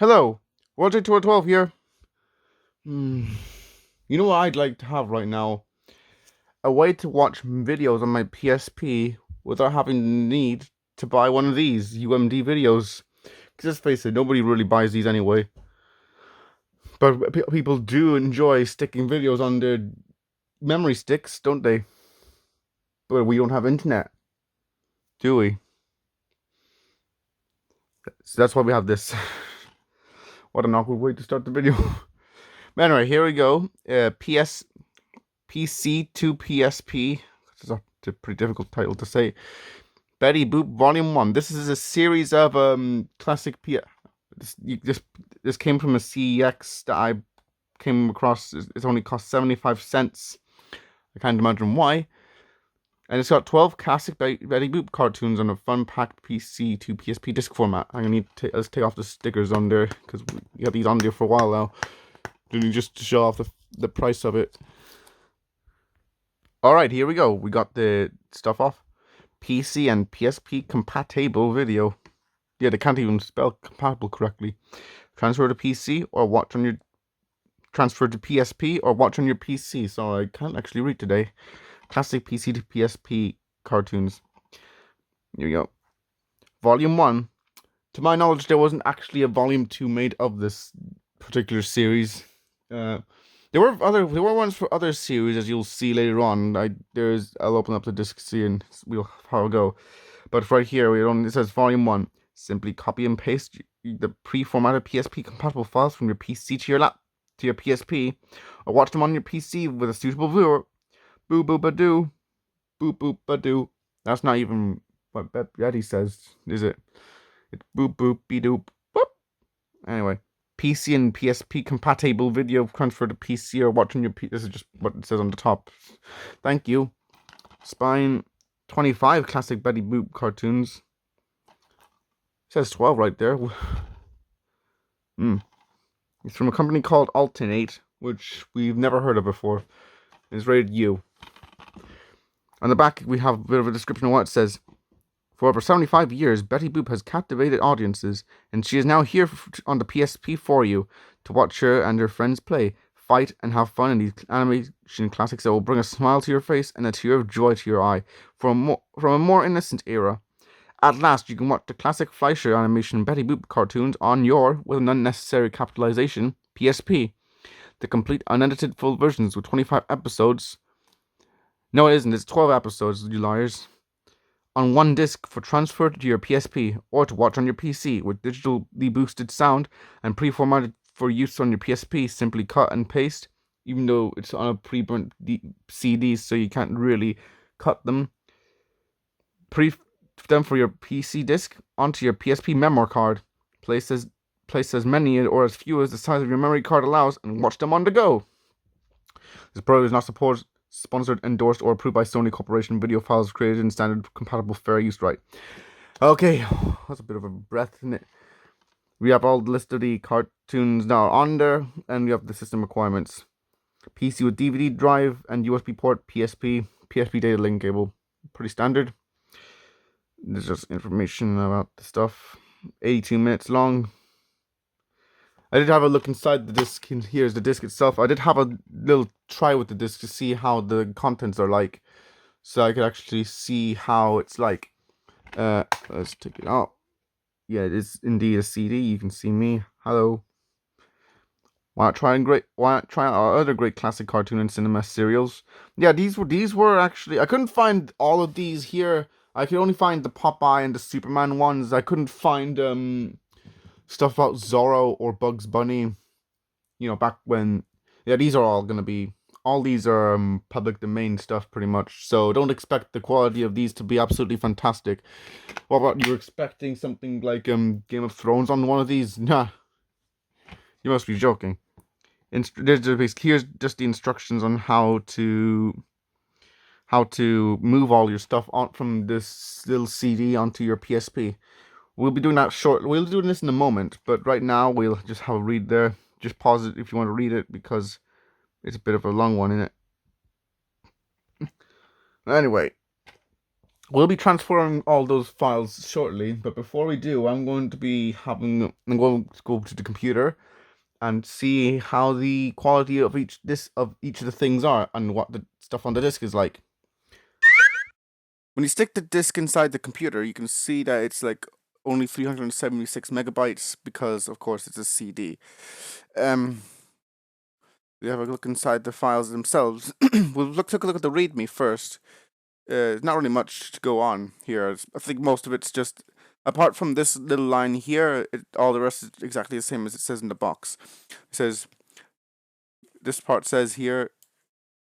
Hello, Roger 12 here. You know what I'd like to have right now? A way to watch videos on my PSP without having the need to buy one of these UMD videos. Because let's face it, nobody really buys these anyway. But people do enjoy sticking videos on their memory sticks, don't they? But we don't have internet, do we? So that's why we have this. What an awkward way to start the video. But anyway, here we go. PC2PSP. It's a pretty difficult title to say. Betty Boop Volume 1. This is a series of classic This came from a CEX that I came across. It only cost 75 cents. I can't imagine why. And it's got 12 classic Betty Boop cartoons on a fun-packed PC2PSP disc format. I'm gonna let's take off the stickers on there because we got these on there for a while now. Just to show off the price of it. Alright, here we go. We got the stuff off. PC and PSP compatible video. Yeah, they can't even spell compatible correctly. Transfer to PC or watch on your... Transfer to PSP or watch on your PC. So I can't actually read today. Classic PC to PSP cartoons. Here we go. Volume 1. To my knowledge, there wasn't actually a Volume 2 made of this particular series. There were ones for other series, as you'll see later on. I'll open up the disc, see, and how it'll go. But right here, it says Volume 1. Simply copy and paste the pre-formatted PSP compatible files from your PC to your PSP, or watch them on your PC with a suitable viewer. Boo boo ba doo, boop boop ba doo. That's not even what Betty says, is it? It's boop boop be doop boop. Anyway. PC and PSP compatible video transfer to PC or watching your PC. This is just what it says on the top. Thank you. Spine 25 classic Betty Boop cartoons. It says 12 right there. It's from a company called Alternate, which we've never heard of before. It's rated U. On the back, we have a bit of a description of what it says. For over 75 years, Betty Boop has captivated audiences, and she is now here on the PSP for you to watch her and her friends play, fight, and have fun in these animation classics that will bring a smile to your face and a tear of joy to your eye from a more innocent era. At last, you can watch the classic Fleischer animation Betty Boop cartoons on your, with an unnecessary capitalization, PSP. The complete unedited full versions with 25 episodes. No, it isn't. It's 12 episodes, you liars. On one disc for transfer to your PSP, or to watch on your PC with digitally boosted sound and pre-formatted for use on your PSP. Simply cut and paste, even though it's on a pre-burnt CD, so you can't really cut them. Them for your PC disc onto your PSP memory card. Place as many or as few as the size of your memory card allows, and watch them on the go. This program is not sponsored, endorsed, or approved by Sony Corporation. Video files created in standard compatible fair use right. Okay, that's a bit of a breath, isn't it? We have all the list of the cartoons now on there, and we have the system requirements. PC with DVD drive and USB port, PSP data link cable. Pretty standard. There's just information about the stuff. 82 minutes long. I did have a look inside the disc. Here's the disc itself. I did have a little try with the disc to see how the contents are like, so I could actually see how it's like. Let's take it out. Yeah, it is indeed a CD. You can see me. Hello. Why not try our other great classic cartoon and cinema serials? Yeah, these were actually. I couldn't find all of these here. I could only find the Popeye and the Superman ones. I couldn't find stuff about Zorro or Bugs Bunny. You know, back when. Yeah, these are all gonna be. All these are public domain stuff, pretty much. So don't expect the quality of these to be absolutely fantastic. What about you were expecting something like Game of Thrones on one of these? Nah, you must be joking. Here's just the instructions on how to move all your stuff on from this little CD onto your PSP. We'll be doing that we'll do this in a moment, but right now we'll just have a read there. Just pause it if you want to read it, because it's a bit of a long one, isn't it? Anyway, We'll be transferring all those files shortly, but before we do, I'm going to go to the computer and see how the quality of each of the things are and what the stuff on the disk is like. When you stick the disk inside the computer, you can see that it's like only 376 megabytes because, of course, it's a CD. We have a look inside the files themselves. We'll take a look at the README first. Not really much to go on here. I think most of it's just, apart from this little line here, all the rest is exactly the same as it says in the box. It says, this part says here,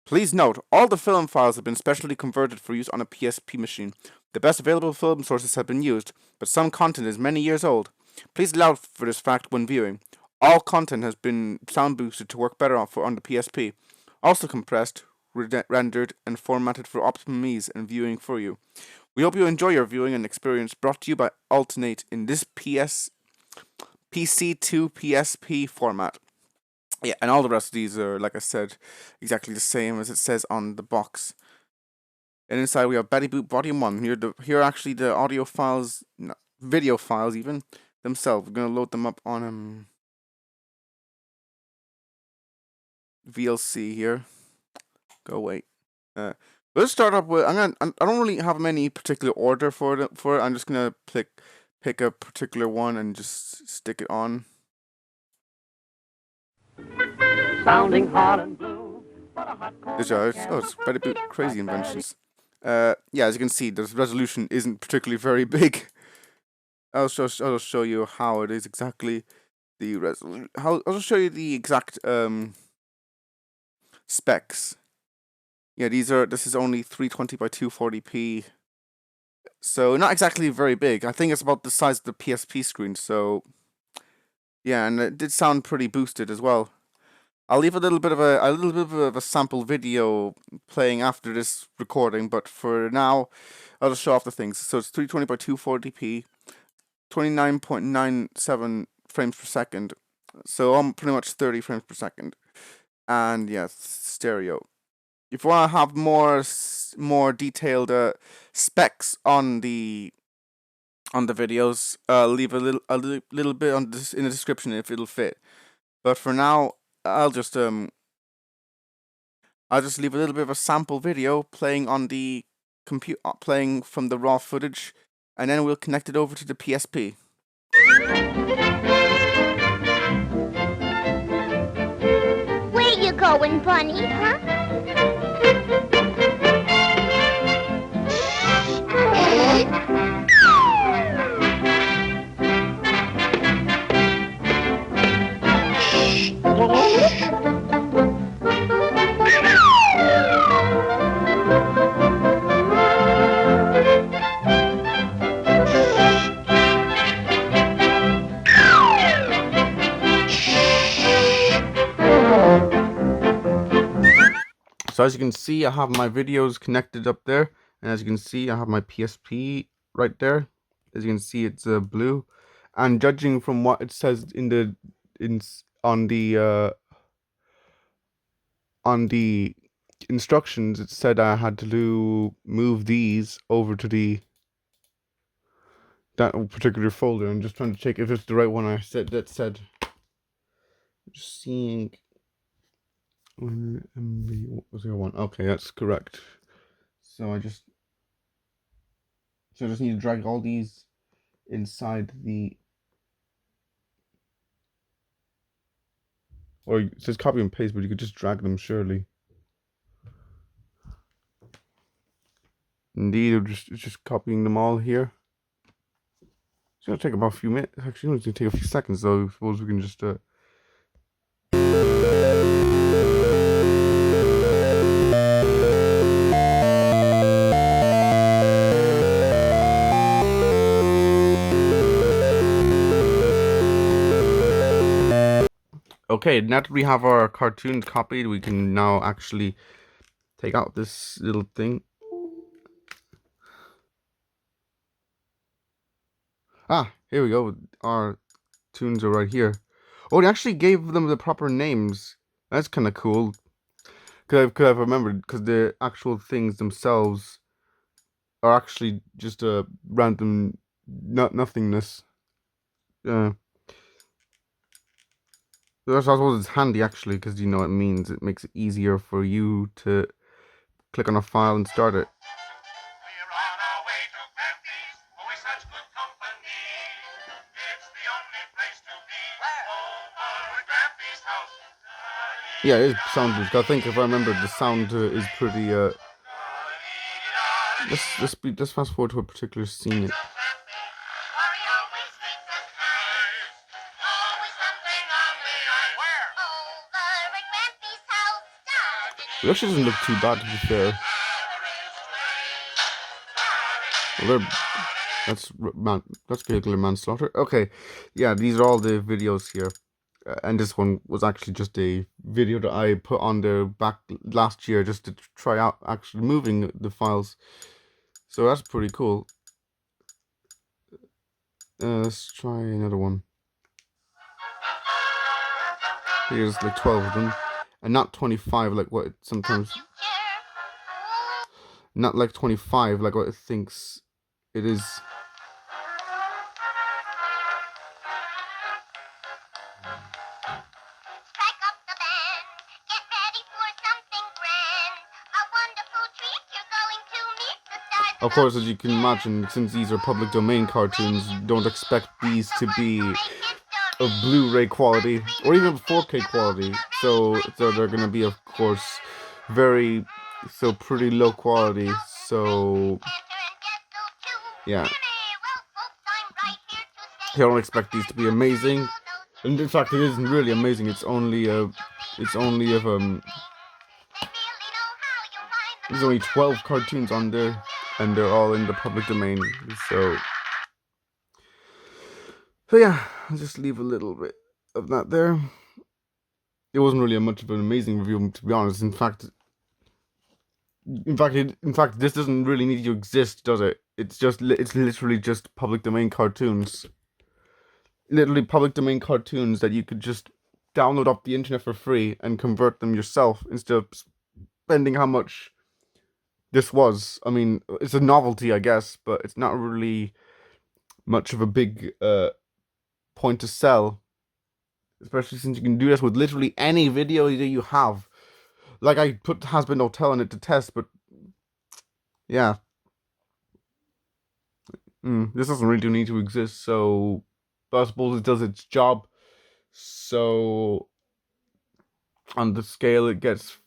please note, all the film files have been specially converted for use on a PSP machine. The best available film sources have been used, but some content is many years old. Please allow for this fact when viewing. All content has been sound boosted to work better on the PSP. Also compressed, rendered, and formatted for optimum ease and viewing for you. We hope you enjoy your viewing and experience, brought to you by Alternate in this PC2PSP format. Yeah, and all the rest of these are, like I said, exactly the same as it says on the box. And inside we have Betty Boop Volume 1. Here are actually the audio files, video files even, themselves. We're going to load them up on VLC here. Go away. Let's start up with, I don't really have any particular order for it. I'm just going to pick a particular one and just stick it on. Sounding hot and blue. It's Betty Boop Crazy Inventions. Yeah, as you can see, the resolution isn't particularly very big. I'll show you how it is exactly. I'll show you the exact specs. Yeah, this is only 320 by 240p. So not exactly very big. I think it's about the size of the PSP screen, so yeah, and it did sound pretty boosted as well. I'll leave a little bit of a sample video playing after this recording, but for now, I'll just show off the things. So it's 320 by 240p, 29.97 frames per second, so I'm pretty much 30 frames per second, and yeah, stereo. If you want to have more detailed specs on the videos, leave a little bit on this in the description if it'll fit. But for now, I'll just leave a little bit of a sample video playing on the playing from the raw footage, and then we'll connect it over to the PSP. Where you going, Bunny, huh? So as you can see, I have my videos connected up there, and as you can see, I have my PSP right there. As you can see, it's blue, and judging from what it says on the instructions, it said I had to move these over to that particular folder. I'm just trying to check if it's the right one. Just seeing. What was the other one? Okay, that's correct. So I just need to drag all these inside or it says copy and paste, but you could just drag them surely. Indeed, it's just copying them all here. It's gonna take about a few minutes. Actually, it's gonna take a few seconds though. I suppose we can just Okay, now that we have our cartoons copied, we can now actually take out this little thing. Ah, here we go. Our tunes are right here. Oh, they actually gave them the proper names. That's kind of cool. Could I've remembered, because the actual things themselves are actually just a random nothingness. So I suppose it's handy actually, because you know what it means. It makes it easier for you to click on a file and start it. Yeah, it is sound boost. I think if I remember, the sound is pretty. Let's fast forward to a particular scene. It actually doesn't look too bad, to be fair. Well, that's vehicular manslaughter. Okay, yeah, these are all the videos here, and this one was actually just a video that I put on there back last year just to try out actually moving the files. So that's pretty cool. Let's try another one. Here's like 12 of them, and not 25 like what it sometimes. Not like 25 like what it thinks it is. Of course, as you can imagine, since these are public domain cartoons, don't expect these to be of Blu-ray quality or even 4K quality. So they're gonna be, of course, pretty low quality. So yeah, you don't expect these to be amazing. And in fact, it isn't really amazing. It's only there's only 12 cartoons on there, and they're all in the public domain. So yeah, I'll just leave a little bit of that there. It wasn't really much of an amazing review, to be honest. In fact, this doesn't really need to exist, does it? It's literally just public domain cartoons. Literally public domain cartoons that you could just download off the internet for free and convert them yourself instead of spending how much this was. I mean, it's a novelty, I guess, but it's not really much of a big point to sell, especially since you can do this with literally any video that you have. Like, I put Has Been Hotel in it to test, but yeah, this doesn't really need to exist. So, but I suppose it does its job. So, on the scale, it gets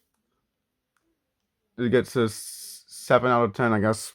a 7 out of 10, I guess.